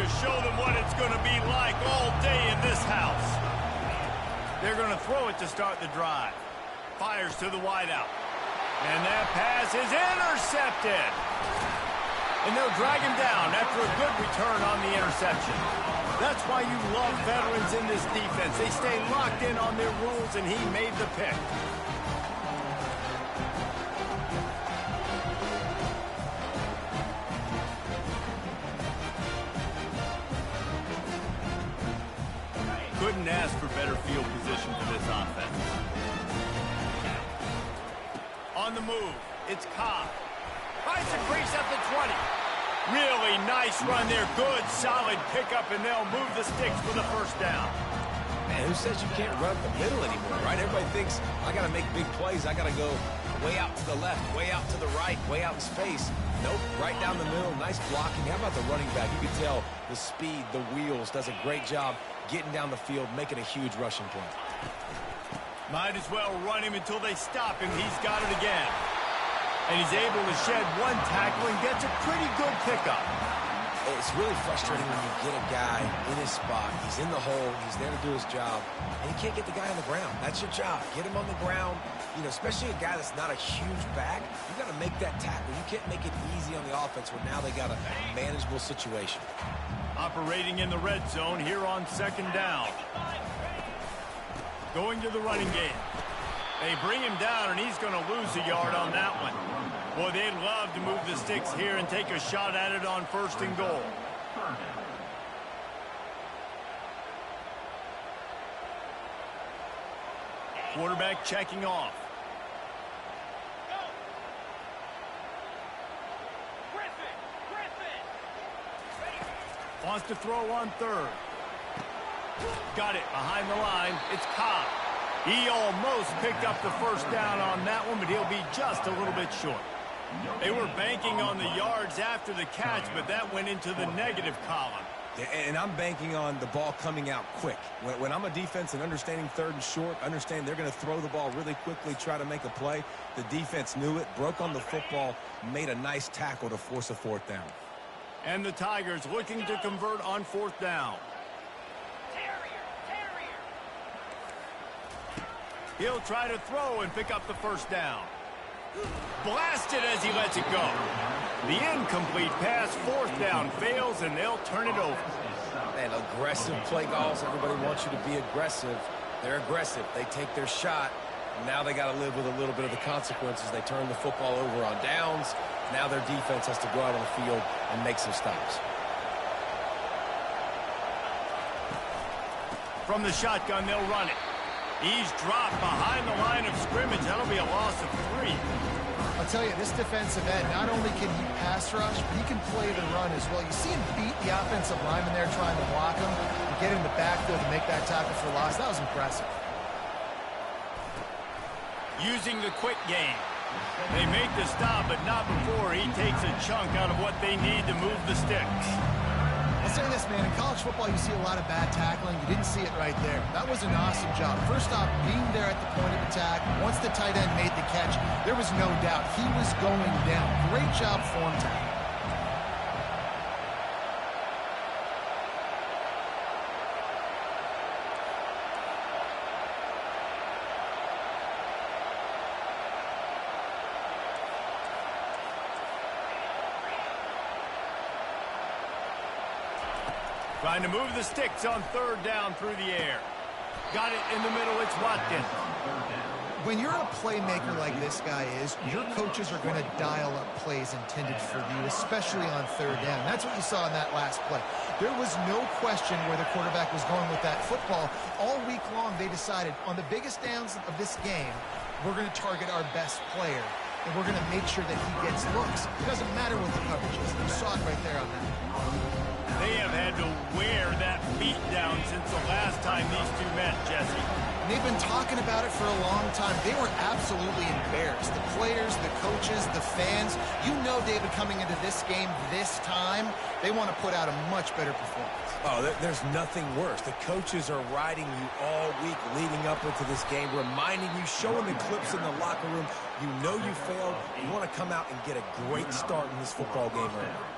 to show them what it's going to be like all day in this house. They're going to throw it to start the drive. Fires to the wideout. And that pass is intercepted. And they'll drag him down after a good return on the interception. That's why you love veterans in this defense. They stay locked in on their rules, and he made the pick. Couldn't ask for better field position for this offense. On the move, it's Cobb. Finds a crease at the 20. Really nice run there. Good, solid pickup, and they'll move the sticks for the first down. Man, who says you can't run up the middle anymore, right? Everybody thinks, I got to make big plays. I got to go way out to the left, way out to the right, way out in space. Nope, right down the middle. Nice blocking. How about the running back? You can tell the speed, the wheels, does a great job getting down the field, making a huge rushing play. Might as well run him until they stop him. He's got it again. And he's able to shed one tackle and gets a pretty good pickup. It's really frustrating when you get a guy in his spot. He's in the hole. He's there to do his job. And you can't get the guy on the ground. That's your job. Get him on the ground. You know, especially a guy that's not a huge back. You got to make that tackle. You can't make it easy on the offense where now they got a manageable situation. Operating in the red zone here on second down. Going to the running game. They bring him down, and he's going to lose a yard on that one. Boy, they'd love to move the sticks here and take a shot at it on first and goal. Quarterback checking off. Wants to throw on third. Got it behind the line. It's Cobb. He almost picked up the first down on that one, but he'll be just a little bit short. They were banking on the yards after the catch, but that went into the negative column. And I'm banking on the ball coming out quick. When I'm a defense and understanding third and short, understand they're going to throw the ball really quickly, try to make a play. The defense knew it, broke on the football, made a nice tackle to force a fourth down. And the Tigers looking to convert on fourth down. He'll try to throw and pick up the first down. Blasted as he lets it go. The incomplete pass, fourth down, fails, and they'll turn it over. Man, aggressive play calls. Everybody wants you to be aggressive. They're aggressive. They take their shot. Now they got to live with a little bit of the consequences. They turn the football over on downs. Now their defense has to go out on the field and make some stops. From the shotgun, they'll run it. He's dropped behind the line of scrimmage. That'll be a loss of 3. I'll tell you, this defensive end, not only can he pass rush, but he can play the run as well. You see him beat the offensive lineman there trying to block him and get in the backfield to make that tackle for loss. That was impressive. Using the quick game. They make the stop, but not before he takes a chunk out of what they need to move the sticks. I'll say this, man. In college football, you see a lot of bad tackling. You didn't see it right there. That was an awesome job. First off, being there at the point of attack. Once the tight end made the catch, there was no doubt he was going down. Great job form tackle. Trying to move the sticks on third down through the air. Got it in the middle. It's Watkins. When you're a playmaker like this guy is, your coaches are going to dial up plays intended for you, especially on third down. That's what you saw in that last play. There was no question where the quarterback was going with that football. All week long, they decided on the biggest downs of this game, we're going to target our best player, and we're going to make sure that he gets looks. It doesn't matter what the coverage is. You saw it right there on that. They have had to wear that beat down since the last time these two met, Jesse. And they've been talking about it for a long time. They were absolutely embarrassed. The players, the coaches, the fans. You know, David, coming into this game this time, they want to put out a much better performance. Oh, there's nothing worse. The coaches are riding you all week leading up into this game, reminding you, showing the clips in the locker room. You know you failed. You want to come out and get a great start in this football game early.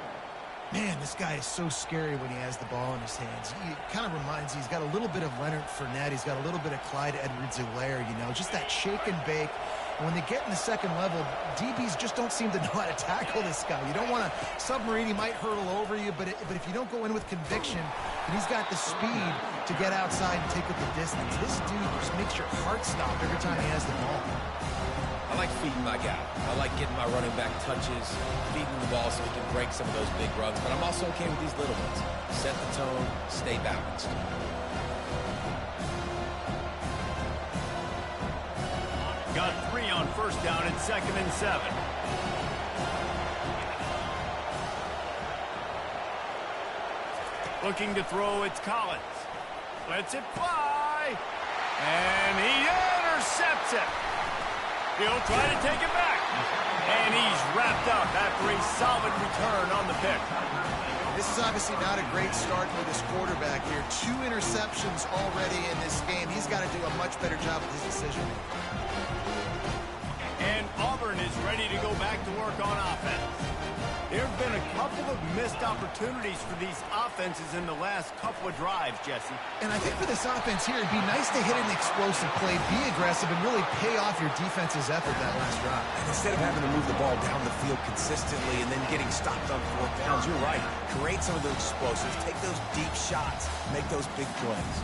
Man, this guy is so scary when he has the ball in his hands. He kind of reminds you, he's got a little bit of Leonard Fournette. He's got a little bit of Clyde Edwards-Helaire, you know, just that shake and bake. And when they get in the second level, DBs just don't seem to know how to tackle this guy. You don't want to submarine. He might hurtle over you, but if you don't go in with conviction, and he's got the speed to get outside and take up the distance. This dude just makes your heart stop every time he has the ball. I like feeding my guy. I like getting my running back touches, feeding the ball so he can break some of those big runs. But I'm also okay with these little ones. Set the tone, stay balanced. Got 3 on first down and 2nd and 7. Looking to throw, it's Collins. Lets it fly. And he intercepts it. He'll try to take it back. And he's wrapped up after a solid return on the pick. This is obviously not a great start for this quarterback here. 2 interceptions already in this game. He's got to do a much better job with his decision. And Auburn is ready to go back to work on offense. There have been a couple of missed opportunities for these offenses in the last couple of drives, Jesse. And I think for this offense here, it'd be nice to hit an explosive play, be aggressive, and really pay off your defense's effort that last drive. And instead of having to move the ball down the field consistently and then getting stopped on 4th downs, you're right. Create some of those explosives. Take those deep shots. Make those big plays.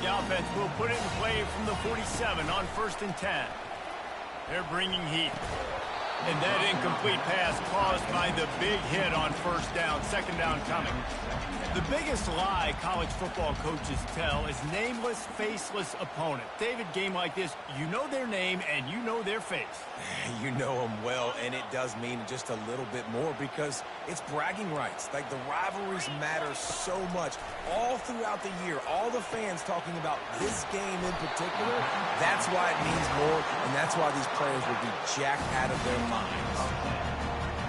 The offense will put it in play from the 47 on 1st and 10. They're bringing heat. And that incomplete pass caused by the big hit on 1st down, 2nd down coming. The biggest lie college football coaches tell is nameless, faceless opponent. David, game like this, you know their name and you know their face. You know them well, and it does mean just a little bit more because it's bragging rights. Like, the rivalries matter so much all throughout the year. All the fans talking about this game in particular, that's why it means more, and that's why these players will be jacked out of their minds.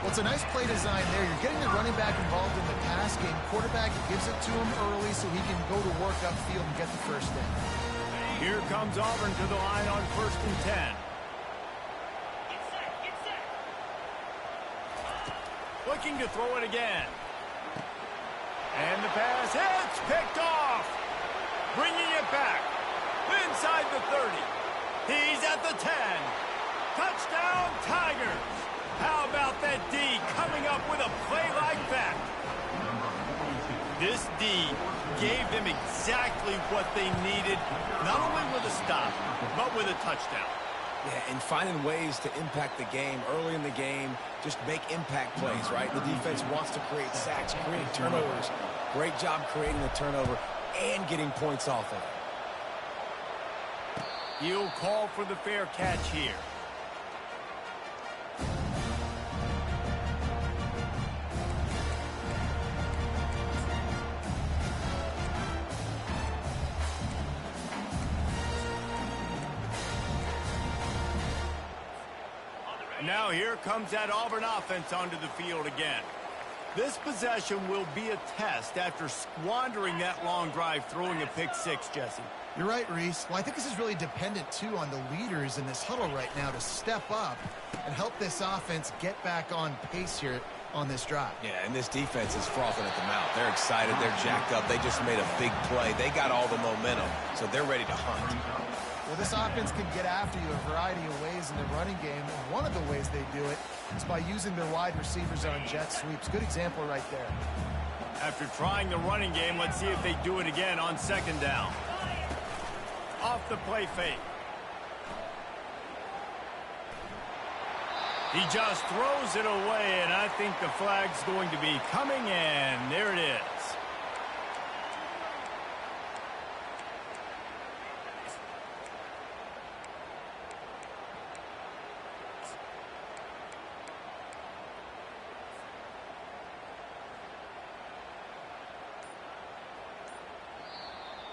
Well, it's a nice play design there. You're getting the running back involved in the pass game. Quarterback gives it to him early so he can go to work upfield and get the first down. Here comes Auburn to the line on 1st and 10. Looking to throw it again. And the pass, it's picked off. Bringing it back. Inside the 30. He's at the 10. Touchdown, Tigers. How about that D coming up with a play like that? This D gave them exactly what they needed, not only with a stop, but with a touchdown. Yeah, and finding ways to impact the game early in the game, just make impact plays, right? The defense wants to create sacks, create turnovers. Great job creating the turnover and getting points off of it. He'll call for the fair catch here. Now here comes that Auburn offense onto the field again. This possession will be a test after squandering that long drive, throwing a pick 6, Jesse. You're right, Reese. Well, I think this is really dependent, too, on the leaders in this huddle right now to step up and help this offense get back on pace here on this drive. Yeah, and this defense is frothing at the mouth. They're excited. They're jacked up. They just made a big play. They got all the momentum, so they're ready to hunt. Well, this offense can get after you a variety of ways in the running game, and one of the ways they do it is by using their wide receivers on jet sweeps. Good example right there. After trying the running game, let's see if they do it again on 2nd down. Off the play fake. He just throws it away, and I think the flag's going to be coming in. There it is.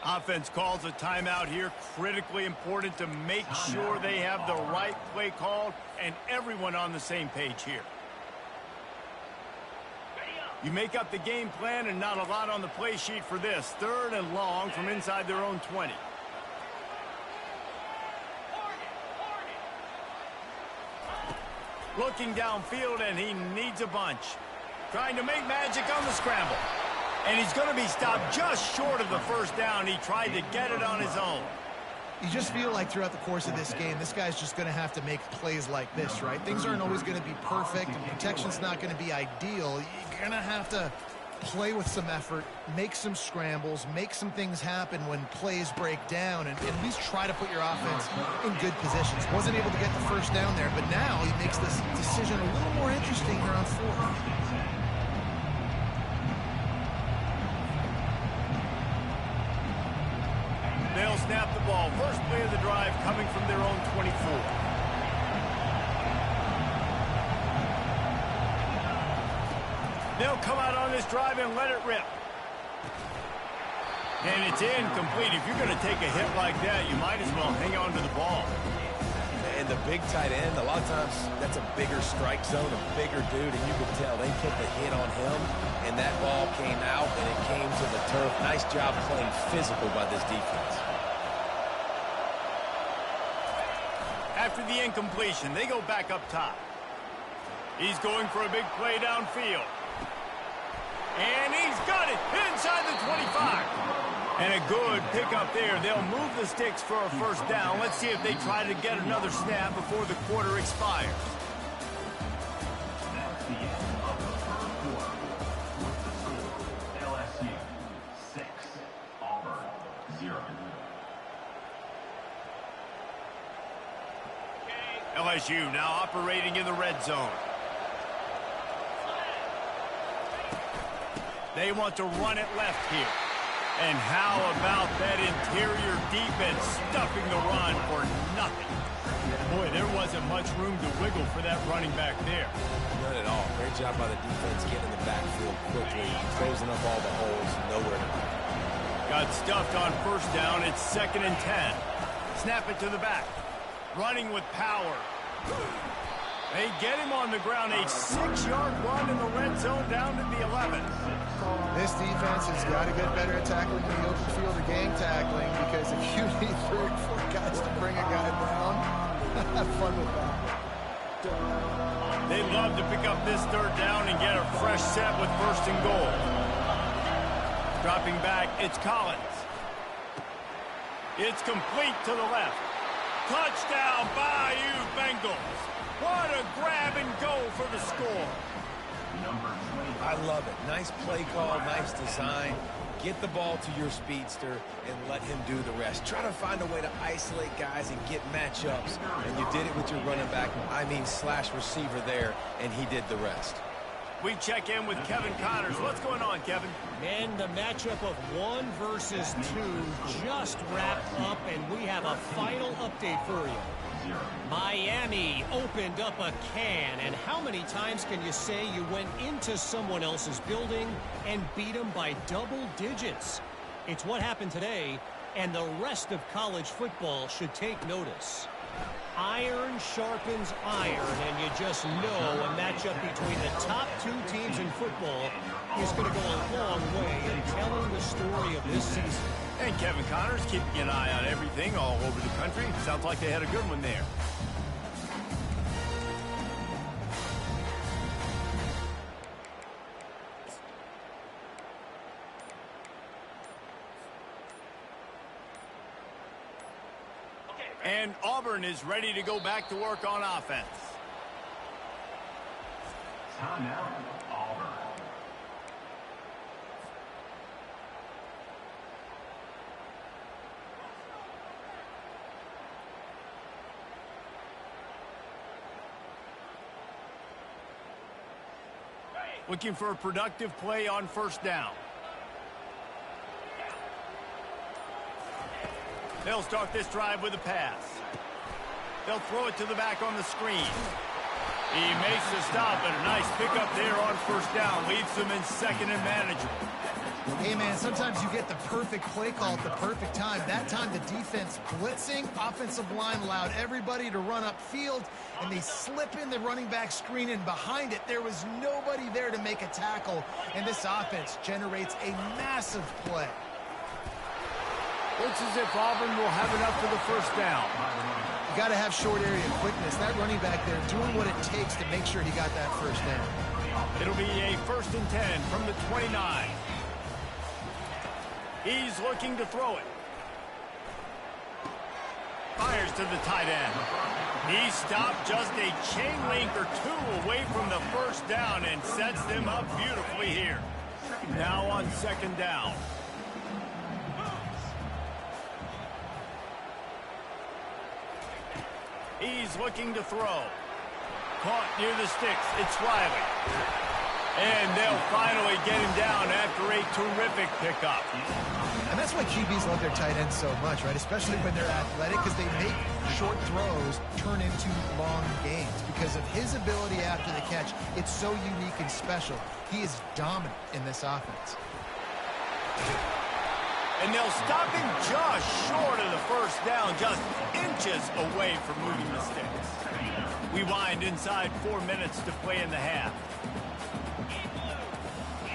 Offense calls a timeout here. Critically important to make sure they have the right play called and everyone on the same page here. You make up the game plan and not a lot on the play sheet for this. 3rd and long from inside their own 20. Looking downfield, and he needs a bunch. trying to make magic on the scramble. And he's going to be stopped just short of the first down. He tried to get it on his own. You just feel like throughout the course of this game, this guy's just going to have to make plays like this, right? Things aren't always going to be perfect, and protection's not going to be ideal. You're going to have to play with some effort, make some scrambles, make some things happen when plays break down, and at least try to put your offense in good positions. Wasn't able to get the first down there, but now he makes this decision a little more interesting here on fourth. They'll snap the ball. First play of the drive coming from their own 24. They'll come out on this drive and let it rip. And it's incomplete. If you're going to take a hit like that, you might as well hang on to the ball. And the big tight end, a lot of times that's a bigger strike zone, a bigger dude, and you could tell they put the hit on him, and that ball came out, and it came to the turf. Nice job playing physical by this defense. After the incompletion, they go back up top. He's going for a big play downfield. And he's got it inside the 25. And a good pickup there. They'll move the sticks for a first down. Let's see if they try to get another snap before the quarter expires. LSU 6, Auburn 0. LSU now operating in the red zone. They want to run it left here. And how about that interior defense stuffing the run for nothing? Boy, there wasn't much room to wiggle for that running back there. None at all. Great job by the defense getting in the backfield quickly, closing up all the holes, nowhere to go. Got stuffed on first down. It's 2nd and 10. Snap it to the back. Running with power. They get him on the ground. A 6-yard run in the red zone down to the 11. This defense has got to get better at tackling in the open field or game tackling, because if you need 3 or 4 guys to bring a guy down, have fun with that. They'd love to pick up this 3rd down and get a fresh set with 1st and goal. Dropping back, it's Collins. It's complete to the left. Touchdown, Bayou Bengals. What a grab and go for the score. I love it. Nice play call, nice design. Get the ball to your speedster and let him do the rest. Try to find a way to isolate guys and get matchups. And you did it with your running back, slash receiver there, and he did the rest. We check in with Kevin Connors. What's going on, Kevin? And the matchup of 1 versus 2 just wrapped up, and we have a final update for you. Miami opened up a can, and how many times can you say you went into someone else's building and beat them by double digits? It's what happened today, and the rest of college football should take notice. Iron sharpens iron, and you just know a matchup between the top 2 teams in football is going to go a long way in telling the story of this season. And Kevin Connors keeping an eye on everything all over the country. Sounds like they had a good one there. And Auburn is ready to go back to work on offense. Timeout, Auburn. Looking for a productive play on first down. They'll start this drive with a pass. They'll throw it to the back on the screen. He makes the stop, and a nice pickup there on first down. Leaves them in 2nd and manageable. Hey, man, sometimes you get the perfect play call at the perfect time. That time the defense blitzing, offensive line allowed everybody to run upfield, and they slip in the running back screen, and behind it there was nobody there to make a tackle, and this offense generates a massive play. Looks as if Auburn will have enough for the first down. You got to have short area quickness. That running back there doing what it takes to make sure he got that first down. It'll be a 1st and 10 from the 29. He's looking to throw it. Fires to the tight end. He stopped just a chain link or two away from the first down and sets them up beautifully here. Now on 2nd down. He's looking to throw. Caught near the sticks. It's Riley. And they'll finally get him down after a terrific pickup. And that's why QBs love their tight ends so much, right? Especially when they're athletic, because they make short throws turn into long gains. Because of his ability after the catch, it's so unique and special. He is dominant in this offense. And they'll stop him just short of the first down, just inches away from moving the sticks. We wind inside 4 minutes to play in the half.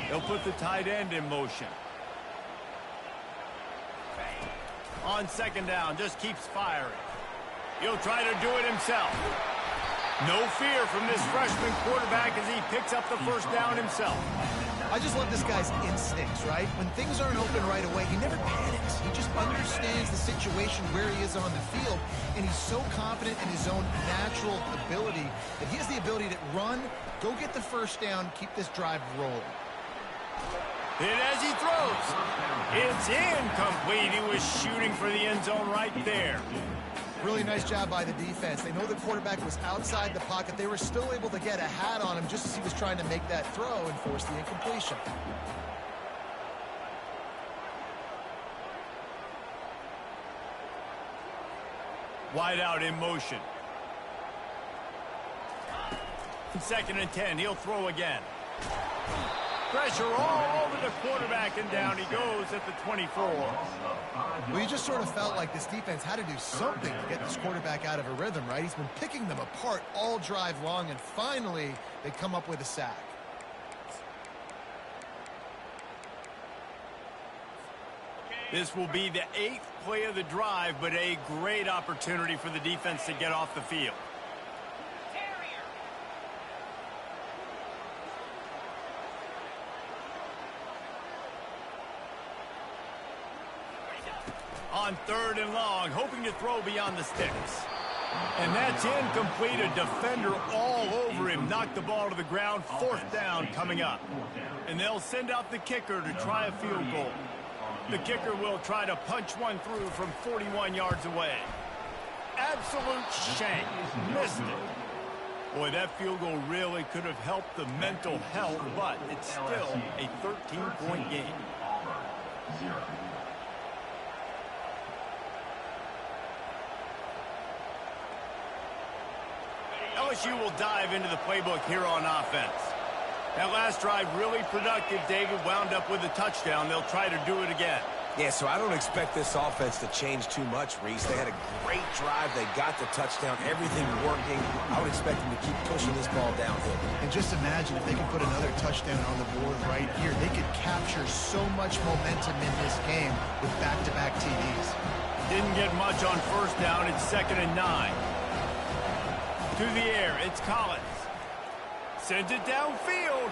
They'll put the tight end in motion. On 2nd down, just keeps firing. He'll try to do it himself. No fear from this freshman quarterback as he picks up the first down himself. I just love this guy's instincts, right? When things aren't open right away, he never panics. He just understands the situation where he is on the field, and he's so confident in his own natural ability that he has the ability to run, go get the first down, keep this drive rolling. And as he throws, it's incomplete. He was shooting for the end zone right there. Really nice job by the defense. They know the quarterback was outside the pocket. They were still able to get a hat on him just as he was trying to make that throw and force the incompletion. Wide out in motion. 2nd and 10. He'll throw again. Pressure all over the quarterback, and down he goes at the 24. Well, you just sort of felt like this defense had to do something to get this quarterback out of a rhythm, right? He's been picking them apart all drive long, and finally they come up with a sack. This will be the 8th play of the drive, but a great opportunity for the defense to get off the field. On 3rd and long, hoping to throw beyond the sticks. And that's incomplete. A defender all over him. Knocked the ball to the ground. 4th down coming up. And they'll send out the kicker to try a field goal. The kicker will try to punch one through from 41 yards away. Absolute shank. Missed it. Boy, that field goal really could have helped the mental health, but it's still a 13-point game. LSU will dive into the playbook here on offense. That last drive really productive. David wound up with a touchdown. They'll try to do it again. Yeah, so I don't expect this offense to change too much, Reese. They had a great drive. They got the touchdown. Everything working. I would expect them to keep pushing this ball downhill. And just imagine if they can put another touchdown on the board right here. They could capture so much momentum in this game with back-to-back TDs. Didn't get much on 1st down. It's 2nd and 9. To the air, it's Collins. Sends it downfield.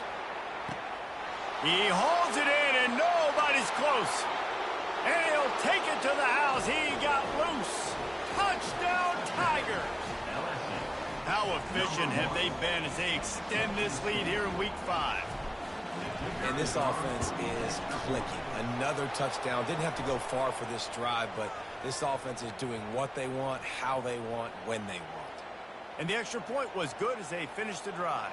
He holds it in, and nobody's close. And he'll take it to the house. He got loose. Touchdown, Tigers. How efficient have they been as they extend this lead here in Week 5? And this offense is clicking. Another touchdown. Didn't have to go far for this drive, but this offense is doing what they want, how they want, when they want. And the extra point was good as they finished the drive.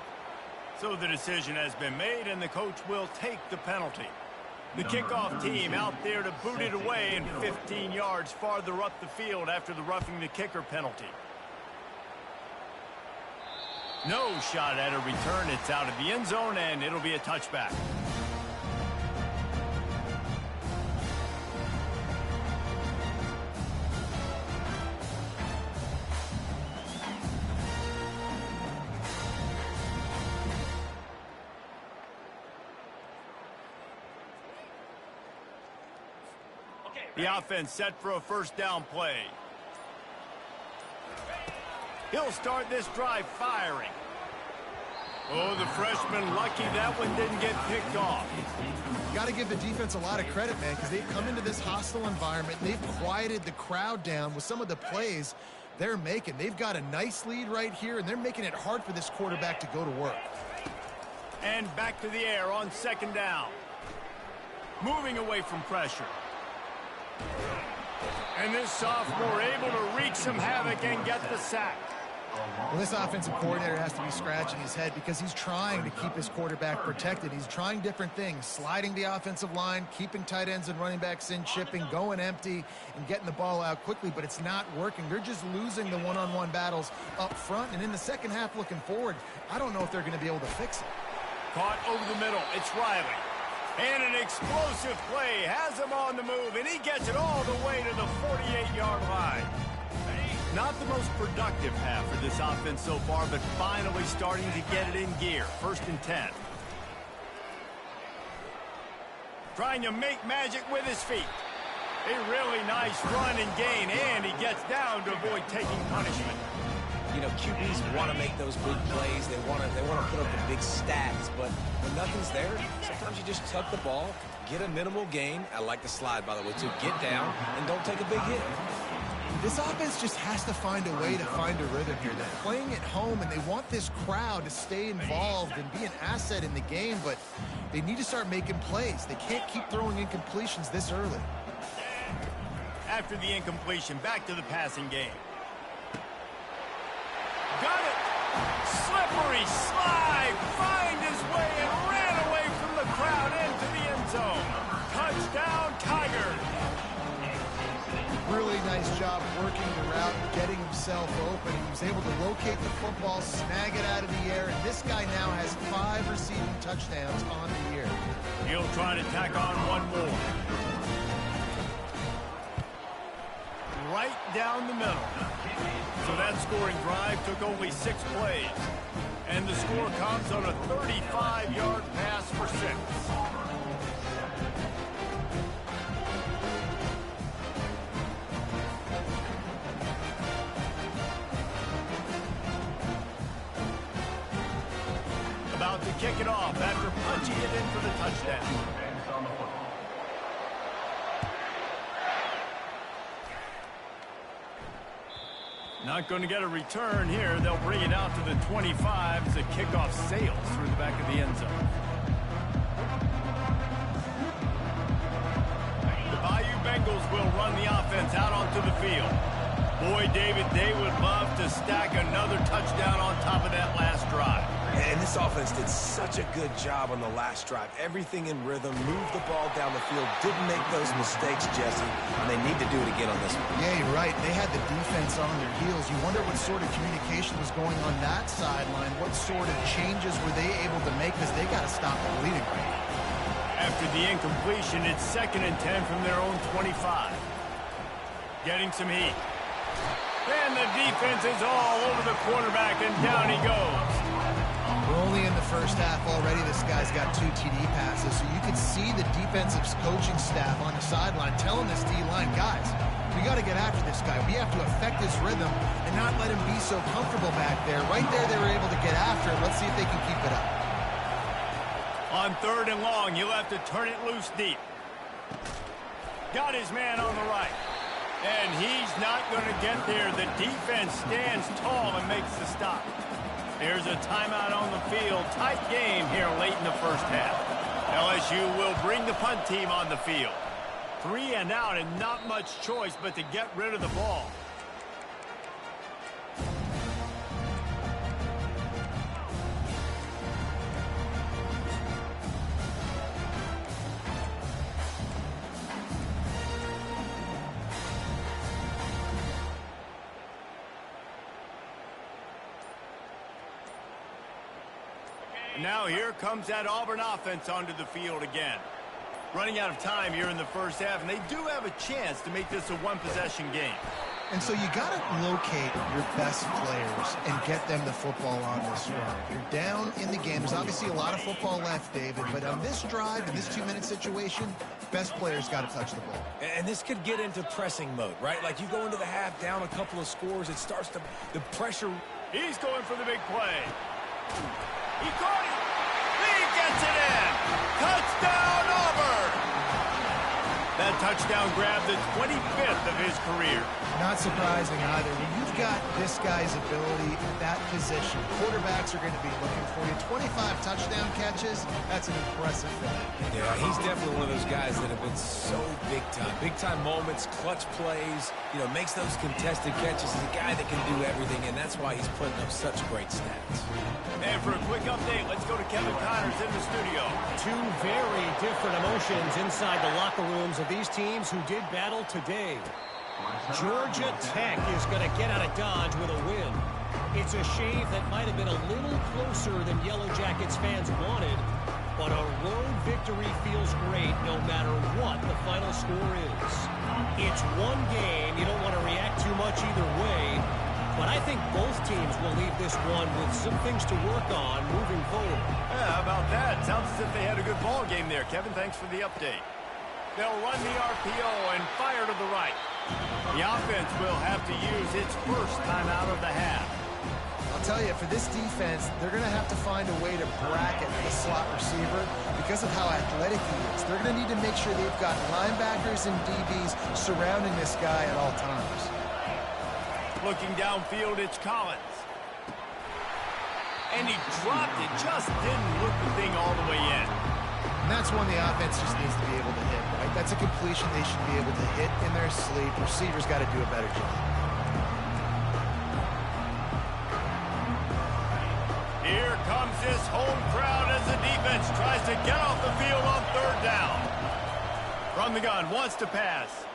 So the decision has been made, and the coach will take the penalty. The kickoff team out there to boot it away and 15 yards farther up the field after the roughing the kicker penalty. No shot at a return. It's out of the end zone, and it'll be a touchback. The offense set for a 1st down play. He'll start this drive firing. Oh, the freshman lucky that one didn't get picked off. Got to give the defense a lot of credit, man, because they've come into this hostile environment. They've quieted the crowd down with some of the plays they're making. They've got a nice lead right here, and they're making it hard for this quarterback to go to work. And back to the air on second down. Moving away from pressure. And this sophomore able to wreak some havoc and get the sack. Well, this offensive coordinator has to be scratching his head because he's trying to keep his quarterback protected. He's trying different things, sliding the offensive line, keeping tight ends and running backs in, chipping, going empty, and getting the ball out quickly, but it's not working. They're just losing the one-on-one battles up front, and in the second half looking forward, I don't know if they're going to be able to fix it. Caught over the middle. It's Riley. And an explosive play has him on the move, and he gets it all the way to the 48-yard line. Not the most productive half for this offense so far, but finally starting to get it in gear. 1st and 10. Trying to make magic with his feet. A really nice run and gain, and he gets down to avoid taking punishment. You know, QBs want to make those big plays. They want to put up the big stats, but when nothing's there, sometimes you just tuck the ball, get a minimal gain. I like the slide, by the way, too. Get down and don't take a big hit. This offense just has to find a way to find a rhythm here. They're playing at home, and they want this crowd to stay involved and be an asset in the game, but they need to start making plays. They can't keep throwing incompletions this early. After the incompletion, back to the passing game. Got it! Slippery slide! Find his way and ran away from the crowd into the end zone. Touchdown, Tigers! Really nice job working the route, getting himself open. He was able to locate the football, snag it out of the air, and this guy now has 5 receiving touchdowns on the year. He'll try to tack on one more. Right down the middle. So that scoring drive took only 6 plays. And the score comes on a 35-yard pass for 6. About to kick it off after punching it in for the touchdown. Not going to get a return here. They'll bring it out to the 25 as the kickoff sails through the back of the end zone. The Bayou Bengals will run the offense out onto the field. Boy, David, they would love to stack another touchdown on top of that last drive. And this offense did such a good job on the last drive. Everything in rhythm, moved the ball down the field, didn't make those mistakes, Jesse, and they need to do it again on this one. Yeah, you're right. They had the defense on their heels. You wonder what sort of communication was going on that sideline. What sort of changes were they able to make, because they got to stop the bleeding right. After the incompletion, it's 2nd and 10 from their own 25. Getting some heat. And the defense is all over the quarterback, and down he goes. We're only in the first half already. This guy's got 2 TD passes, so you can see the defensive coaching staff on the sideline telling this D-line, guys, we got to get after this guy. We have to affect his rhythm and not let him be so comfortable back there. Right there, they were able to get after it. Let's see if they can keep it up. On 3rd and long, you'll have to turn it loose deep. Got his man on the right. And he's not going to get there. The defense stands tall and makes the stop. There's a timeout on the field. Tight game here late in the first half. LSU will bring the punt team on the field. 3 and out and not much choice but to get rid of the ball. Now here comes that Auburn offense onto the field again. Running out of time here in the first half, and they do have a chance to make this a one-possession game. And so you got to locate your best players and get them the football on this run. You're down in the game. There's obviously a lot of football left, David, but on this drive, in this 2-minute situation, best players got to touch the ball. And this could get into pressing mode, right? Like you go into the half down a couple of scores, it starts to, the pressure. He's going for the big play. He caught it. He gets it in. Touchdown, Auburn. That touchdown grabbed the 25th of his career. Not surprising either. When you've got this guy's ability at that position, quarterbacks are going to be looking for you. 25 touchdown catches, that's an impressive thing. Yeah, he's definitely one of those guys that have been so big time. Big time moments, clutch plays, you know, makes those contested catches. He's a guy that can do everything, and that's why he's putting up such great stats. And for a quick update, let's go to Kevin Connors in the studio. Two very different emotions inside the locker rooms of these teams who did battle today. Georgia Tech is going to get out of Dodge with a win. It's a shave that might have been a little closer than Yellow Jackets fans wanted, but a road victory feels great no matter what the final score is. It's one game. You don't want to react too much either way, but I think both teams will leave this one with some things to work on moving forward. Yeah, how about that? Sounds as if they had a good ball game there. Kevin, thanks for the update. They'll run the RPO and fire to the right. The offense will have to use its first timeout of the half. I'll tell you, for this defense, they're going to have to find a way to bracket the slot receiver because of how athletic he is. They're going to need to make sure they've got linebackers and DBs surrounding this guy at all times. Looking downfield, it's Collins. And he dropped it, just didn't look the thing all the way in. And that's one the offense just needs to be able to hit, right? That's a completion they should be able to hit in their sleep. Receivers got to do a better job. Here comes this home crowd as the defense tries to get off the field on third down. From the gun, wants to pass.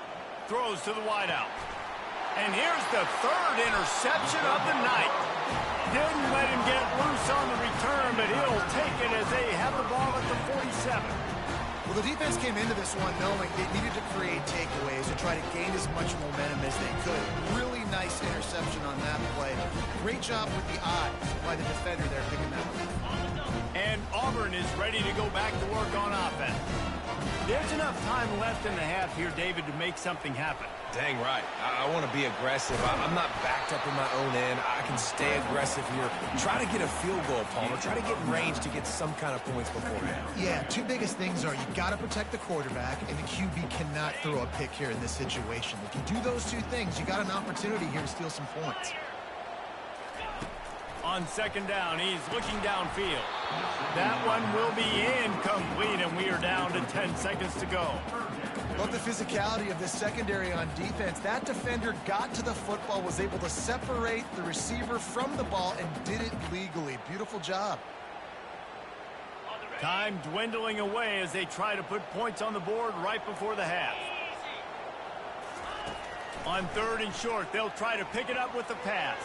Throws to the wideout. And here's the third interception of the night. Didn't let him get loose on the return, but he'll take it as they have the ball at the 47. Well, the defense came into this one knowing they needed to create takeaways and try to gain as much momentum as they could. Really nice interception on that play. Great job with the eyes by the defender there picking that up. And Auburn is ready to go back to work on offense. There's enough time left in the half here, David, to make something happen. Dang right. I want to be aggressive. I'm not backed up in my own end. I can stay aggressive here. Try to get a field goal, Palmer. Try to get in range to get some kind of points beforehand. Yeah, two biggest things are you got to protect the quarterback, and the QB cannot throw a pick here in this situation. If you do those two things, you got an opportunity here to steal some points. On second down, he's looking downfield. That one will be incomplete, and we are down to 10 seconds to go. Love the physicality of this secondary on defense. That defender got to the football, was able to separate the receiver from the ball, and did it legally. Beautiful job. Time dwindling away as they try to put points on the board right before the half. On third and short, they'll try to pick it up with the pass.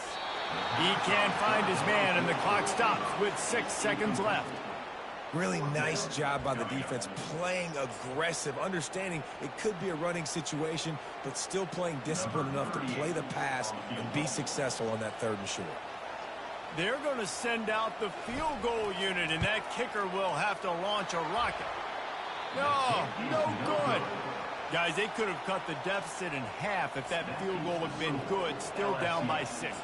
He can't find his man, and the clock stops with 6 seconds left. Really nice job by the defense, playing aggressive, understanding it could be a running situation, but still playing disciplined enough to play the pass and be successful on that third and short. They're going to send out the field goal unit, and that kicker will have to launch a rocket. No good. Guys, they could have cut the deficit in half if that field goal had been good, still down by 6.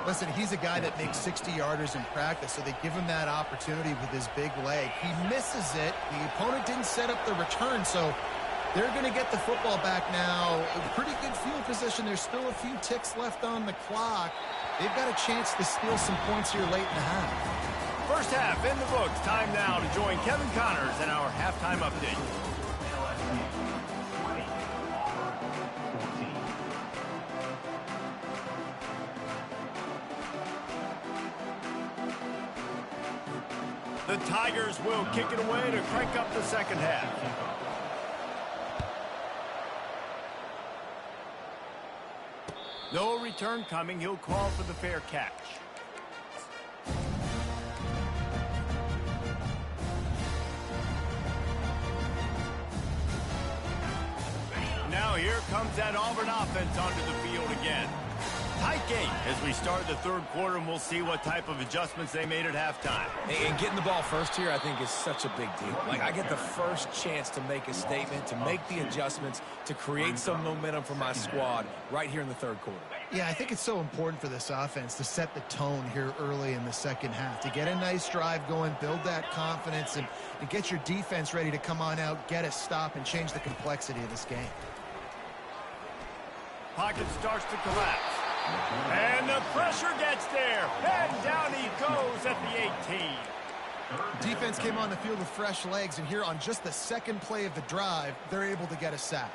Listen, he's a guy that makes 60-yarders in practice, so they give him that opportunity with his big leg. He misses it. The opponent didn't set up the return, so they're going to get the football back now. A pretty good field position. There's still a few ticks left on the clock. They've got a chance to steal some points here late in the half. First half in the books. Time now to join Kevin Connors in our halftime update. The Tigers will kick it away to crank up the second half. No return coming. He'll call for the fair catch. Now here comes that Auburn offense onto the field again. Tight game as we start the third quarter, and we'll see what type of adjustments they made at halftime. And getting the ball first here, I think, is such a big deal. Like, I get the first chance to make a statement, to make the adjustments, to create some momentum for my squad right here in the third quarter. Yeah, I think it's so important for this offense to set the tone here early in the second half, to get a nice drive going, build that confidence, and get your defense ready to come on out, get a stop, and change the complexity of this game. Pocket starts to collapse. And the pressure gets there. And down he goes at the 18. Defense came on the field with fresh legs, and here on just the second play of the drive, they're able to get a sack.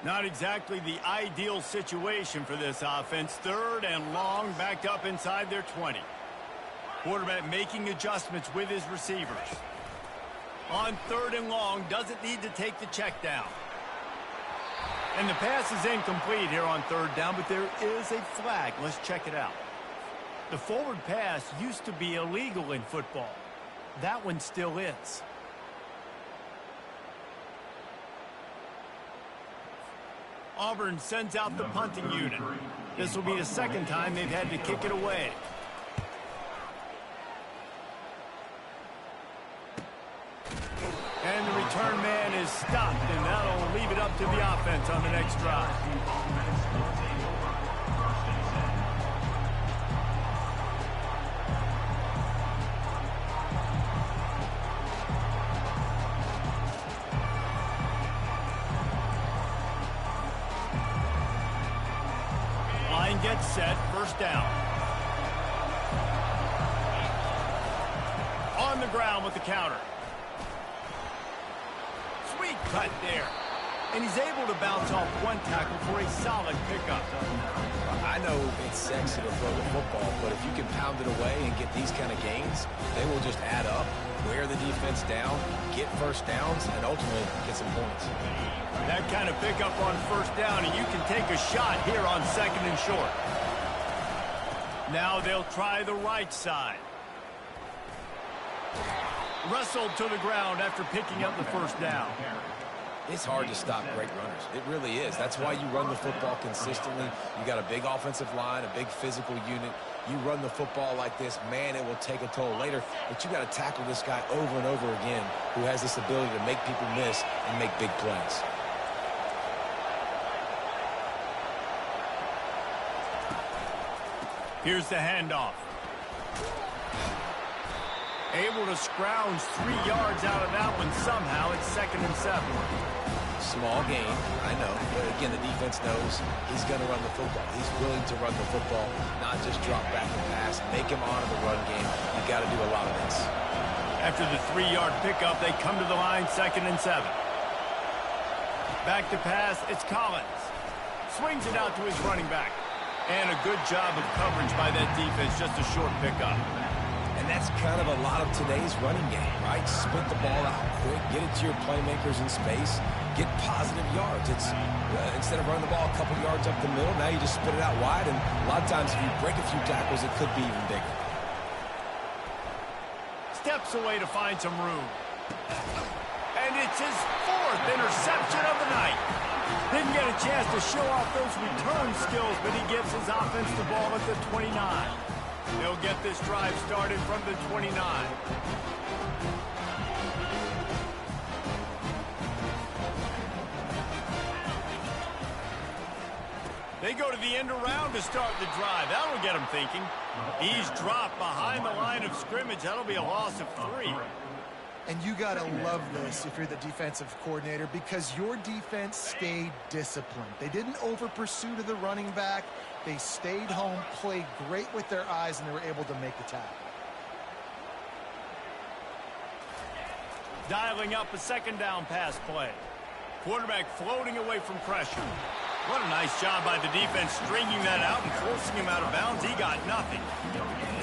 Not exactly the ideal situation for this offense. 3rd and long, backed up inside their 20. Quarterback making adjustments with his receivers. On 3rd and long, doesn't need to take the check down. And the pass is incomplete here on 3rd down, but there is a flag. Let's check it out. The forward pass used to be illegal in football. That one still is. Auburn sends out the punting unit. This will be the second time they've had to kick it away. And the return man is stopped, and that'll leave it up to the offense on the next drive. Line gets set, 1st down. On the ground with the counter. Sweet cut there. And he's able to bounce off one tackle for a solid pickup. I know it's sexy to throw the football, but if you can pound it away and get these kind of gains, they will just add up, wear the defense down, get 1st downs, and ultimately get some points. That kind of pickup on 1st down, and you can take a shot here on 2nd and short. Now they'll try the right side. Wrestled to the ground after picking up the 1st down. It's hard to stop great runners. It really is. That's why you run the football consistently. You got a big offensive line, a big physical unit. You run the football like this, man, it will take a toll later. But you got to tackle this guy over and over again who has this ability to make people miss and make big plays. Here's the handoff. Able to scrounge 3 yards out of that one somehow. It's 2nd and 7. Small gain, I know. But again, the defense knows he's going to run the football. He's willing to run the football, not just drop back and pass. Make him honor the run game. You got to do a lot of this. After the 3-yard pickup, they come to the line, 2nd and 7. Back to pass, it's Collins. Swings it out to his running back. And a good job of coverage by that defense, just a short pickup. And that's kind of a lot of today's running game, right? Split the ball out quick, get it to your playmakers in space, get positive yards. It's instead of running the ball a couple yards up the middle, now you just split it out wide, and a lot of times if you break a few tackles, it could be even bigger. Steps away to find some room. And it's his 4th interception of the night. Didn't get a chance to show off those return skills, but he gives his offense the ball at the 29. They'll get this drive started from the 29. They go to the end around to start the drive. That'll get them thinking. He's dropped behind the line of scrimmage. That'll be a loss of 3. And you got to love this if you're the defensive coordinator, because your defense stayed disciplined. They didn't over-pursue to the running back. They stayed home, played great with their eyes, and they were able to make the tackle. Dialing up a 2nd down pass play. Quarterback floating away from pressure. What a nice job by the defense stringing that out and forcing him out of bounds. He got nothing.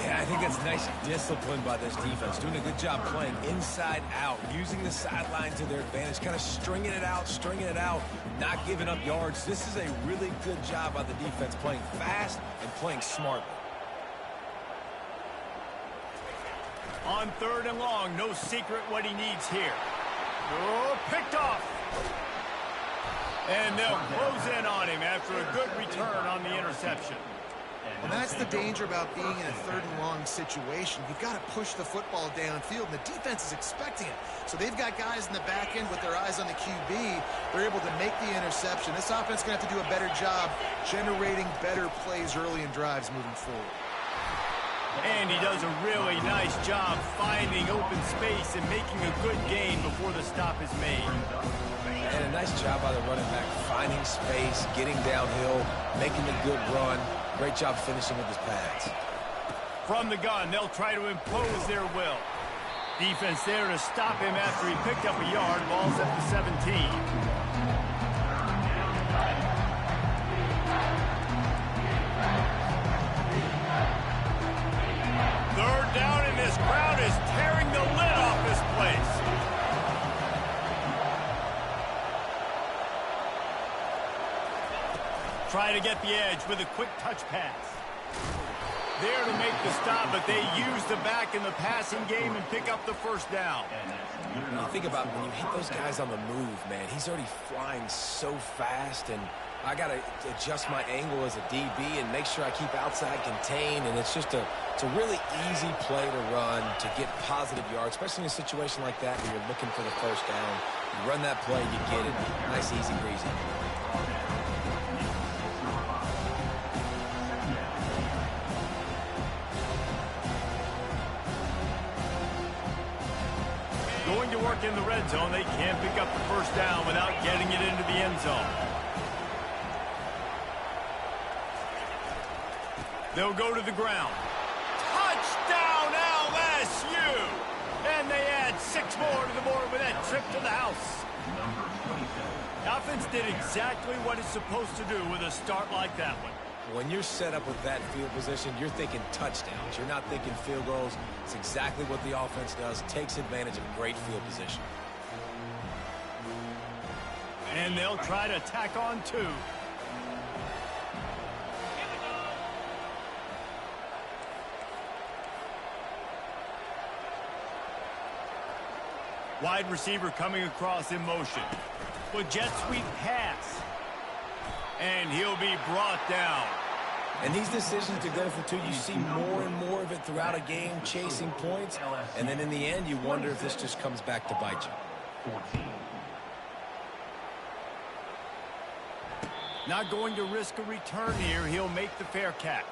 Yeah, I think that's nice discipline by this defense. Doing a good job playing inside out, using the sideline to their advantage, kind of stringing it out, not giving up yards. This is a really good job by the defense, playing fast and playing smartly. On 3rd and long, no secret what he needs here. Oh, picked off. And they'll close in on him after a good return on the interception. And that's the danger about being in a third and long situation. You've got to push the football downfield, and the defense is expecting it. So they've got guys in the back end with their eyes on the QB. They're able to make the interception. This offense is going to have to do a better job generating better plays early in drives moving forward. And he does a really nice job finding open space and making a good gain before the stop is made. And a nice job by the running back, finding space, getting downhill, making a good run. Great job finishing with his pads. From the gun, they'll try to impose their will. Defense there to stop him after he picked up a yard. Ball's at the 17. Third down, and this crowd is tearing the lid off this place. Try to get the edge with a quick touch pass. There to make the stop, but they use the back in the passing game and pick up the first down. You think about when you hit those guys on the move, man, he's already flying so fast, and I got to adjust my angle as a DB and make sure I keep outside contained, and it's just it's a really easy play to run to get positive yards, especially in a situation like that where you're looking for the first down. You run that play, you get it. Nice, easy, breezy. Going to work in the red zone, they can't pick up the first down without getting it into the end zone. They'll go to the ground. Touchdown LSU! And they add 6 more to the board with that trip to the house. The offense did exactly what it's supposed to do with a start like that one. When you're set up with that field position, you're thinking touchdowns. You're not thinking field goals. It's exactly what the offense does. Takes advantage of great field position. And they'll try to tack on 2. Wide receiver coming across in motion. With jet sweep pass. And he'll be brought down. And these decisions to go for 2, you see more and more of it throughout a game, chasing points. And then in the end, you wonder if this just comes back to bite you. 14. Not going to risk a return here. He'll make the fair catch.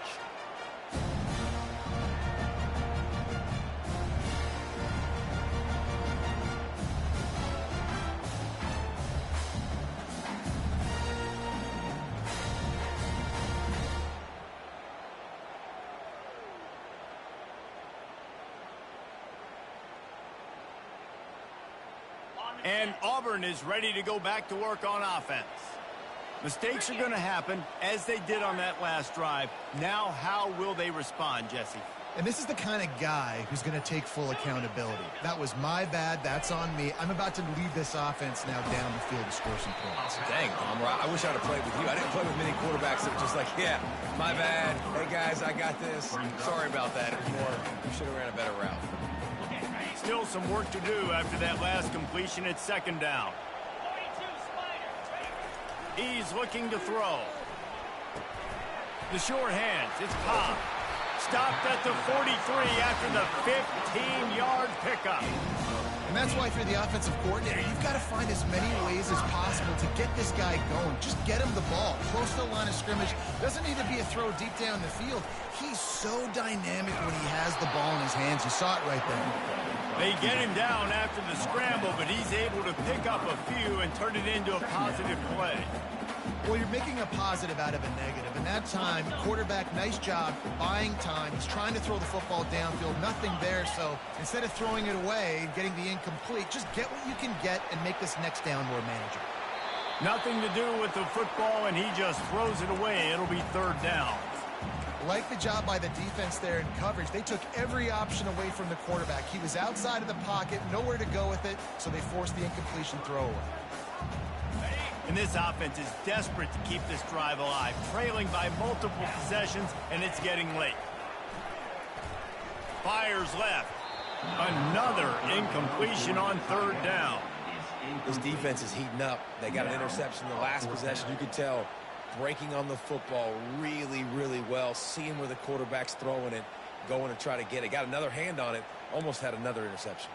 And Auburn is ready to go back to work on offense. Mistakes are going to happen, as they did on that last drive. Now, how will they respond, Jesse? And this is the kind of guy who's going to take full accountability. That was my bad. That's on me. I'm about to lead this offense now down the field to score some points. Dang, Palmer, I wish I'd have played with you. I didn't play with many quarterbacks that were just like, yeah, my bad. Hey, guys, I got this. Sorry about that. It was more, we should have ran a better route. Still some work to do after that last completion at second down. He's looking to throw. The short hands. It's Cobb. Stopped at the 43 after the 15-yard pickup. And that's why if you're the offensive coordinator, you've got to find as many ways as possible to get this guy going. Just get him the ball. Close to the line of scrimmage. Doesn't need to be a throw deep down the field. He's so dynamic when he has the ball in his hands. You saw it right there. They get him down after the scramble, but he's able to pick up a few and turn it into a positive play. Well, you're making a positive out of a negative. And that time, quarterback, nice job, buying time. He's trying to throw the football downfield. Nothing there, so instead of throwing it away and getting the incomplete, just get what you can get and make this next down more manageable. Nothing to do with the football, and he just throws it away. It'll be third down. Like the job by the defense there in coverage. They took every option away from the quarterback. He was outside of the pocket, nowhere to go with it, so they forced the incompletion throwaway. And this offense is desperate to keep this drive alive, trailing by multiple possessions, and it's getting late. Fires left. Another incompletion on third down. This defense is heating up. They got an interception in the last possession. You could tell breaking on the football really, really well, seeing where the quarterback's throwing it, going to try to get it. Got another hand on it, almost had another interception.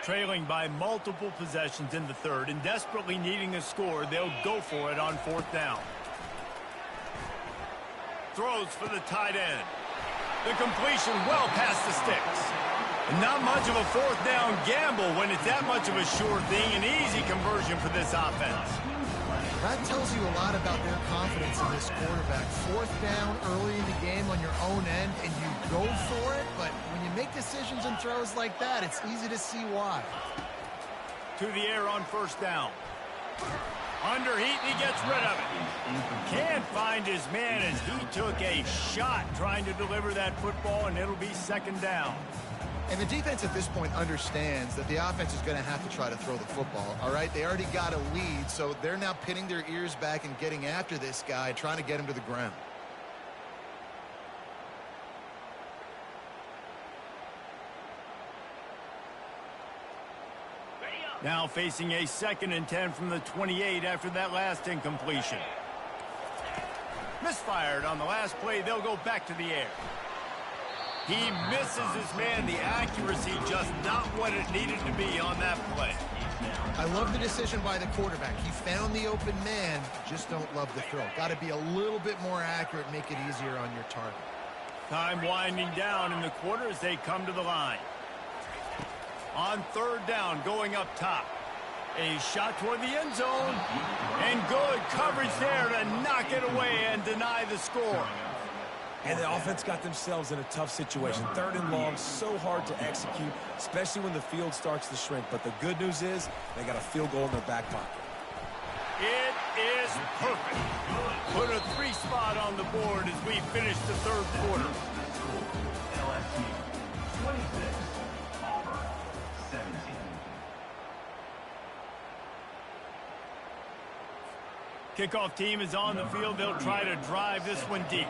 Trailing by multiple possessions in the third and desperately needing a score, they'll go for it on fourth down. Throws for the tight end. The completion well past the sticks. Not much of a fourth down gamble when it's that much of a sure thing. An easy conversion for this offense. That tells you a lot about their confidence in this quarterback. Fourth down early in the game on your own end, and you go for it, but when you make decisions and throws like that, it's easy to see why. To the air on first down. Under heat, and he gets rid of it. Can't find his man as he took a shot trying to deliver that football, and it'll be second down. And the defense at this point understands that the offense is going to have to try to throw the football, all right? They already got a lead, so they're now pinning their ears back and getting after this guy, trying to get him to the ground. Now facing a 2nd and 10 from the 28 after that last incompletion. Misfired on the last play. They'll go back to the air. He misses his man. The accuracy just not what it needed to be on that play. I love the decision by the quarterback. He found the open man, just don't love the throw. Got to be a little bit more accurate, make it easier on your target. Time winding down in the quarter as they come to the line. On third down, going up top. A shot toward the end zone. And good coverage there to knock it away and deny the score. And the offense got themselves in a tough situation. 3rd and long, so hard to execute, especially when the field starts to shrink. But the good news is they got a field goal in their back pocket. It is perfect. Put a 3 spot on the board as we finish the third quarter. LSU 26, Auburn 17. Kickoff team is on the field. They'll try to drive this one deep.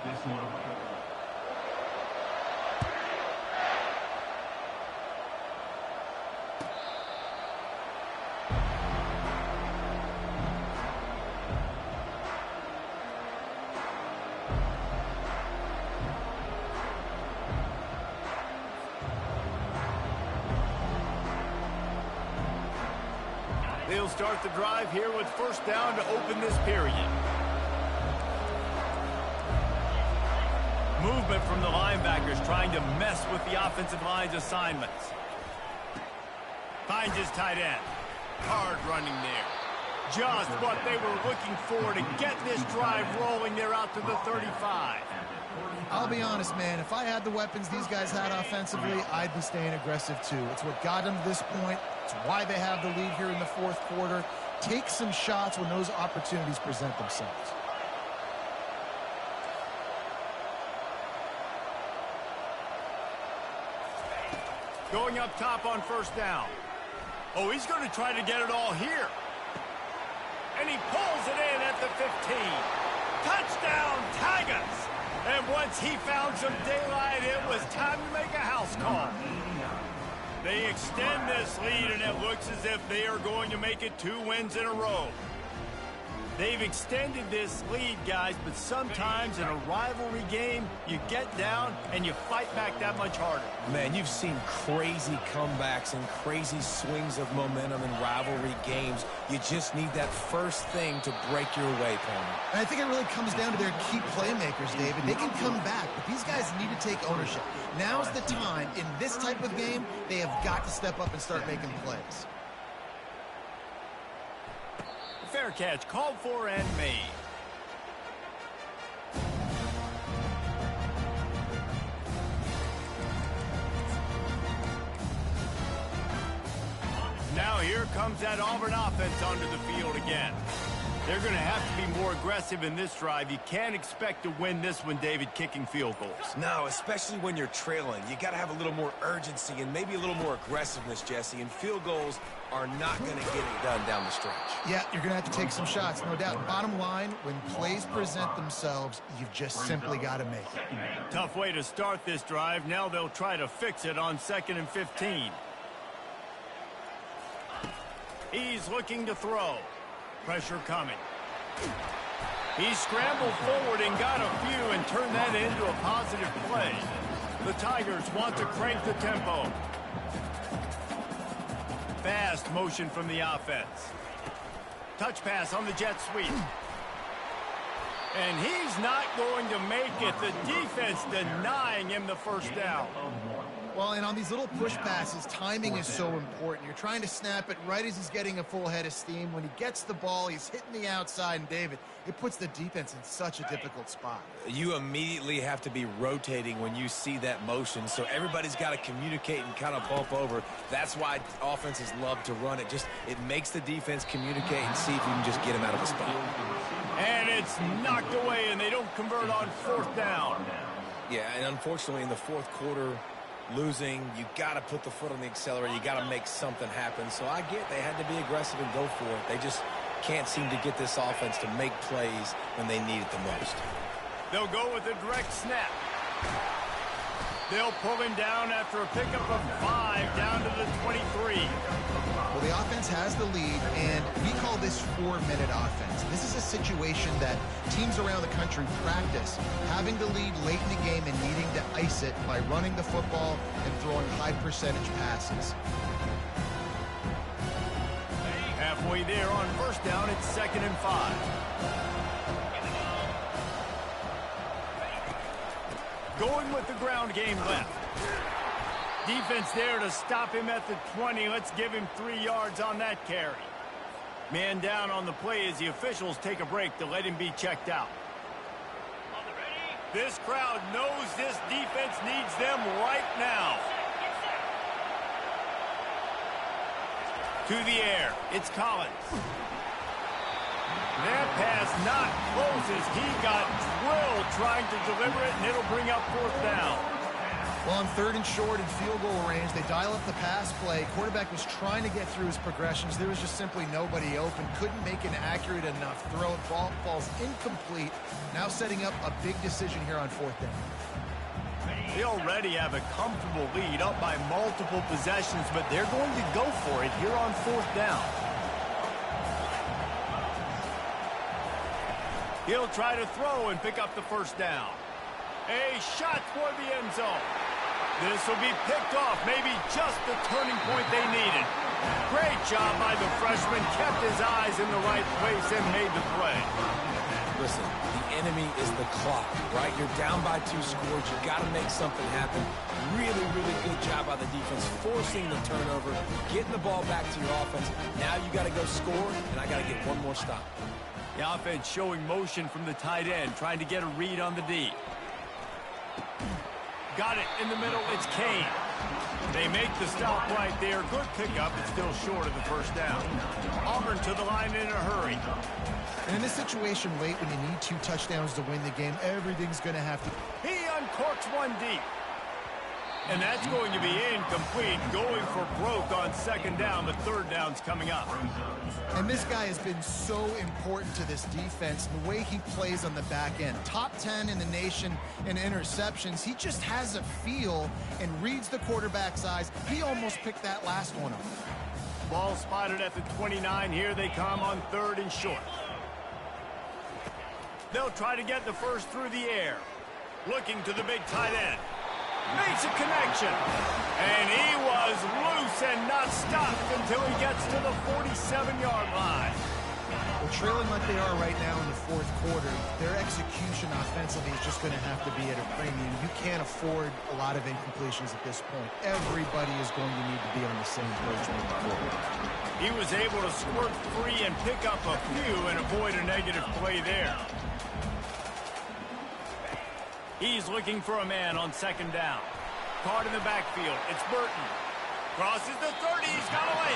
They'll start the drive here with first down to open this period. Movement from the linebackers trying to mess with the offensive line's assignments. Finds his tight end. Hard running there. Just what they were looking for to get this drive rolling. They're out to the 35. I'll be honest, man, if I had the weapons these guys had offensively, I'd be staying aggressive too. It's what got them to this point. It's why they have the lead here in the fourth quarter. Take some shots when those opportunities present themselves. Going up top on first down. Oh, he's going to try to get it all here. And he pulls it in at the 15. Touchdown, Tigers! And once he found some daylight, it was time to make a house call. They extend this lead, and it looks as if they are going to make it 2 wins in a row. They've extended this lead, guys, but sometimes in a rivalry game, you get down and you fight back that much harder. Man, you've seen crazy comebacks and crazy swings of momentum in rivalry games. You just need that first thing to break your way, Palmer. And I think it really comes down to their key playmakers, David. They can come back, but these guys need to take ownership. Now's the time. In this type of game, they have got to step up and start making plays. Fair catch, called for and made. Now here comes that Auburn offense onto the field again. They're going to have to be more aggressive in this drive. You can't expect to win this one, David, kicking field goals. No, especially when you're trailing. You got to have a little more urgency and maybe a little more aggressiveness, Jesse. And field goals are not going to get it done down the stretch. Yeah, you're going to have to take some shots, no doubt. Bottom line, when plays present themselves, you've just simply got to make it. Tough way to start this drive. Now they'll try to fix it on 2nd and 15. He's looking to throw. Pressure coming. He scrambled forward and got a few and turned that into a positive play. The Tigers want to crank the tempo. Fast motion from the offense. Touch pass on the jet sweep. And he's not going to make it. The defense denying him the first down. Well, and on these little push passes, timing is so important. You're trying to snap it right as he's getting a full head of steam. When he gets the ball, he's hitting the outside, and David, it puts the defense in such a difficult spot. You immediately have to be rotating when you see that motion, so everybody's got to communicate and kind of bump over. That's why offenses love to run it. It makes the defense communicate and see if you can just get him out of a spot. And it's knocked away, and they don't convert on fourth down. Yeah, and unfortunately in the fourth quarter, losing, you got to put the foot on the accelerator. You got to make something happen. So I get they had to be aggressive and go for it. They just can't seem to get this offense to make plays when they need it the most. They'll go with a direct snap. They'll pull him down after a pickup of 5 down to the 23. Well, the offense has the lead, and we call this 4-minute offense. This is a situation that teams around the country practice, having the lead late in the game and needing to ice it by running the football and throwing high-percentage passes. Halfway there on first down, it's 2nd and 5. Going with the ground game left. Defense there to stop him at the 20. Let's give him 3 yards on that carry. Man down on the play as the officials take a break to let him be checked out. This crowd knows this defense needs them right now. To the air, it's Collins. That pass not close as he got drilled trying to deliver it, and it'll bring up fourth down. Well, on 3rd and short and field goal range, they dial up the pass play. Quarterback was trying to get through his progressions. There was just simply nobody open. Couldn't make an accurate enough throw. Ball falls incomplete. Now setting up a big decision here on 4th down. They already have a comfortable lead up by multiple possessions, but they're going to go for it here on 4th down. He'll try to throw and pick up the first down. A shot toward the end zone. This will be picked off, maybe just the turning point they needed. Great job by the freshman, kept his eyes in the right place and made the play. Listen, the enemy is the clock, right? You're down by 2 scores. You got to make something happen. Really, really good job by the defense, forcing the turnover, getting the ball back to your offense. Now you got to go score, and I got to get one more stop. The offense showing motion from the tight end, trying to get a read on the D. Got it in the middle, it's Kane. They make the stop right there. Good pickup, but still short of the first down. Auburn to the line in a hurry. And in this situation late when you need 2 touchdowns to win the game, everything's going to have to... He uncorks one deep. And that's going to be incomplete, going for broke on 2nd down, but 3rd down's coming up. And this guy has been so important to this defense, the way he plays on the back end. Top 10 in the nation in interceptions. He just has a feel and reads the quarterback's eyes. He almost picked that last one up. Ball spotted at the 29. Here they come on 3rd and short. They'll try to get the first through the air. Looking to the big tight end. Makes a connection. And he was loose and not stopped until he gets to the 47-yard line. Well, trailing like they are right now in the 4th quarter, their execution offensively is just going to have to be at a premium. You can't afford a lot of incompletions at this point. Everybody is going to need to be on the same page moving forward. He was able to squirt free and pick up a few and avoid a negative play there. He's looking for a man on 2nd down. Caught in the backfield. It's Burton. Crosses the 30. He's got away.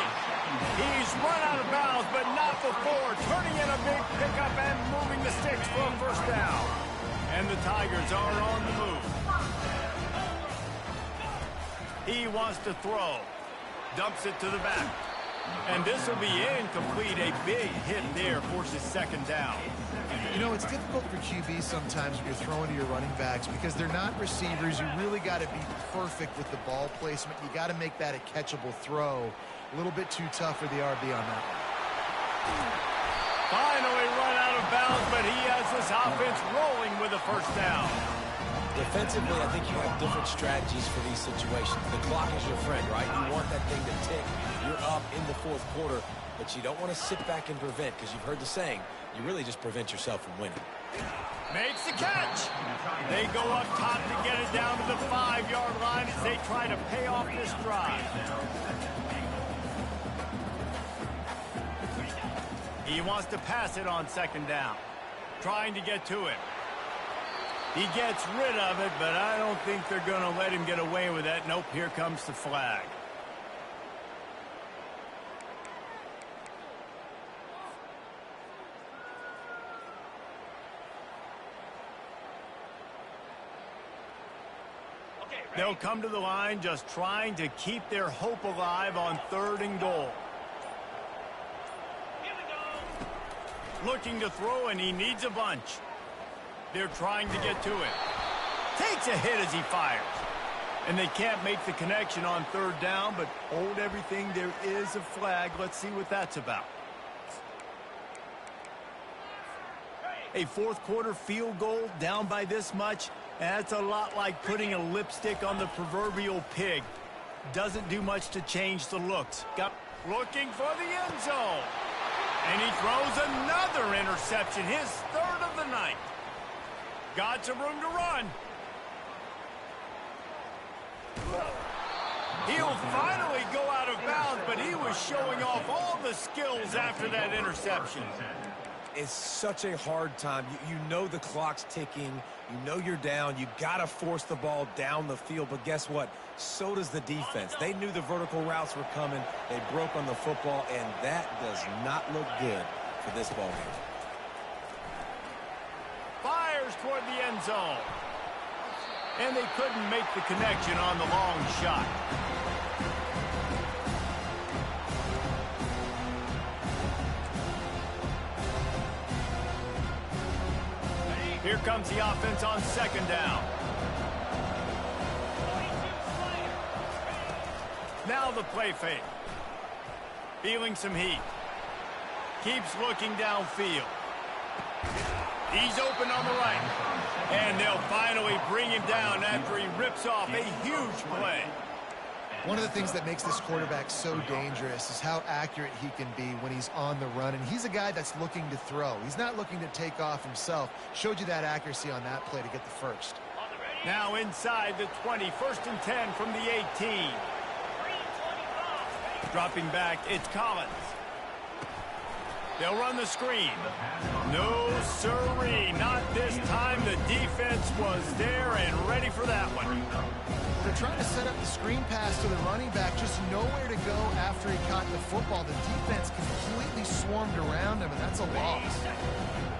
He's run out of bounds, but not before. Turning in a big pickup and moving the sticks for a first down. And the Tigers are on the move. He wants to throw. Dumps it to the back. And this will be incomplete. A big hit there forces 2nd down. You know, it's difficult for QB sometimes when you're throwing to your running backs because they're not receivers. You really got to be perfect with the ball placement. You got to make that a catchable throw. A little bit too tough for the RB on that one. Finally run out of bounds, but he has this offense rolling with a first down. Defensively, I think you have different strategies for these situations. The clock is your friend, right? You want that thing to tick. You're up in the fourth quarter, but you don't want to sit back and prevent, because you've heard the saying, you really just prevent yourself from winning. Makes the catch. They go up top to get it down to the 5-yard line as they try to pay off this drive. He wants to pass it on second down, trying to get to it. He gets rid of it, but I don't think they're going to let him get away with that. Nope, here comes the flag. They'll come to the line just trying to keep their hope alive on 3rd and goal. Looking to throw, and he needs a bunch. They're trying to get to it. Takes a hit as he fires. And they can't make the connection on 3rd down, but hold everything. There is a flag. Let's see what that's about. A fourth quarter field goal down by this much. That's a lot like putting a lipstick on the proverbial pig. Doesn't do much to change the looks. Looking for the end zone. And he throws another interception, his 3rd of the night. Got some room to run. He'll finally go out of bounds, but he was showing off all the skills after that interception. It's such a hard time. You know the clock's ticking. You know you're down. You got to force the ball down the field. But guess what? So does the defense. They knew the vertical routes were coming. They broke on the football, and that does not look good for this ball game. Fires toward the end zone. And they couldn't make the connection on the long shot. Here comes the offense on 2nd down. Now the play fake. Feeling some heat. Keeps looking downfield. He's open on the right. And they'll finally bring him down after he rips off a huge play. One of the things that makes this quarterback so dangerous is how accurate he can be when he's on the run. And he's a guy that's looking to throw. He's not looking to take off himself. Showed you that accuracy on that play to get the first. Now inside the 20, 1st and 10 from the 18. Dropping back, it's Collins. They'll run the screen. No, sirree, not this time. The defense was there and ready for that one. They're trying to set up the screen pass to the running back, just nowhere to go after he caught the football. The defense completely swarmed around him, and that's a loss.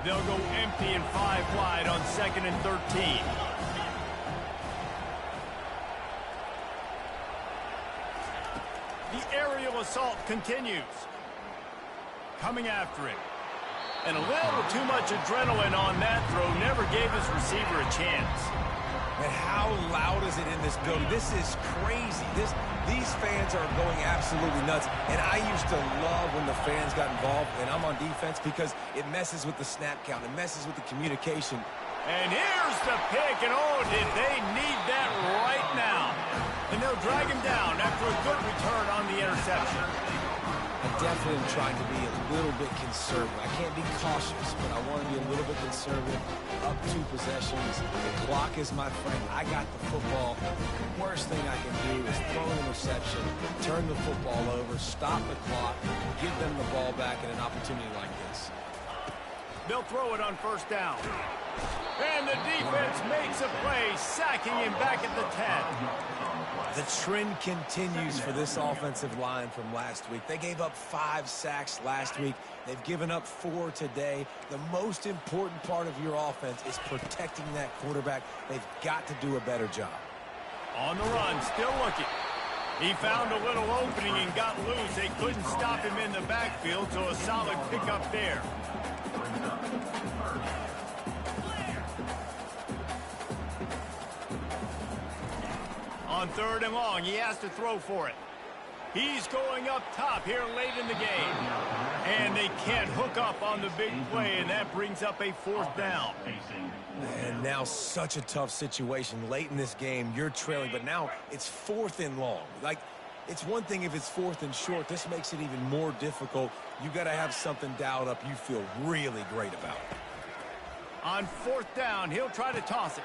They'll go empty and 5 wide on 2nd and 13. The aerial assault continues. Coming after him. And a little too much adrenaline on that throw. Never gave his receiver a chance. And how loud is it in this building? This is crazy. These fans are going absolutely nuts. And I used to love when the fans got involved, and I'm on defense, because it messes with the snap count. It messes with the communication. And here's the pick, and oh, did they need that right now. And they'll drag him down after a good return on the interception. I definitely am trying to be a little bit conservative. I can't be cautious, but I want to be a little bit conservative. Up 2 possessions. The clock is my friend. I got the football. The worst thing I can do is throw an interception, turn the football over, stop the clock, give them the ball back in an opportunity like this. They'll throw it on 1st down. And the defense makes a play, sacking him back at the 10. The trend continues for this offensive line from last week. They gave up 5 sacks last week. They've given up 4 today. The most important part of your offense is protecting that quarterback. They've got to do a better job. On the run, still looking. He found a little opening and got loose. They couldn't stop him in the backfield, so a solid pickup there. On 3rd and long, he has to throw for it. He's going up top here late in the game. And they can't hook up on the big play, and that brings up a 4th down. And now such a tough situation. Late in this game, you're trailing, but now it's 4th and long. Like, it's one thing if it's 4th and short. This makes it even more difficult. You got to have something dialed up you feel really great about. On 4th down, he'll try to toss it.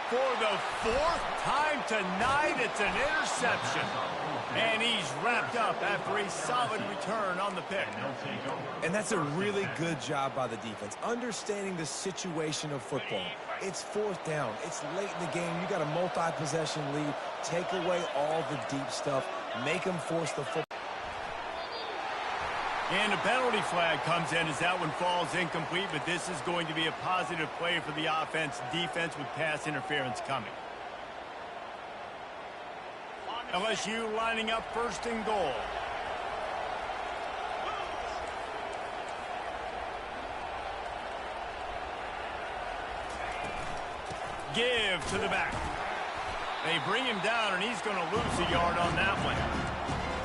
For the 4th time tonight, it's an interception. And he's wrapped up after a solid return on the pick. And that's a really good job by the defense, understanding the situation of football. It's 4th down. It's late in the game. You got a multi-possession lead. Take away all the deep stuff. Make them force the football. And a penalty flag comes in as that one falls incomplete, but this is going to be a positive play for the offense. Defense with pass interference coming. LSU lining up 1st and goal. Give to the back. They bring him down, and he's going to lose a yard on that one.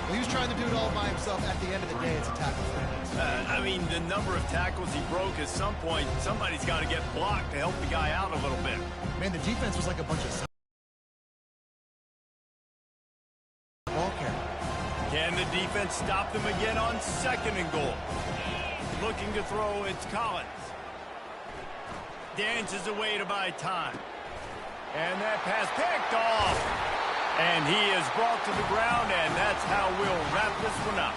Well, he was trying to do it all by himself. At the end of the day, it's a tackle for him. I mean, the number of tackles he broke, at some point, somebody's got to get blocked to help the guy out a little bit. Man, the defense was like a bunch of ball carrier. Can the defense stop them again on 2nd and goal? Looking to throw, it's Collins. Dances away to buy time. And that pass picked off. And he is brought to the ground, and that's how we'll wrap this one up.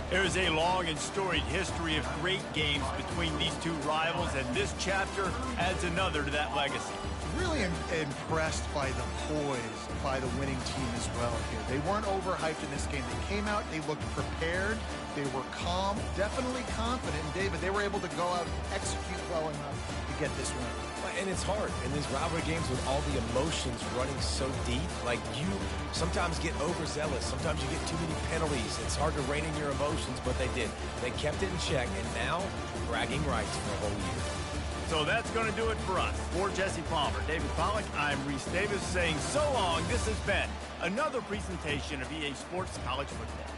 There's a long and storied history of great games between these two rivals, and this chapter adds another to that legacy. Really impressed by the poise by the winning team as well here. They weren't overhyped in this game. They came out, they looked prepared, they were calm, definitely confident. And David, they were able to go out and execute well enough to get this win. And it's hard in these rivalry games with all the emotions running so deep. Like, you sometimes get overzealous. Sometimes you get too many penalties. It's hard to rein in your emotions, but they did. They kept it in check, and now bragging rights for a whole year. So that's going to do it for us. For Jesse Palmer, David Pollack, I'm Reese Davis saying so long. This has been another presentation of EA Sports College Football.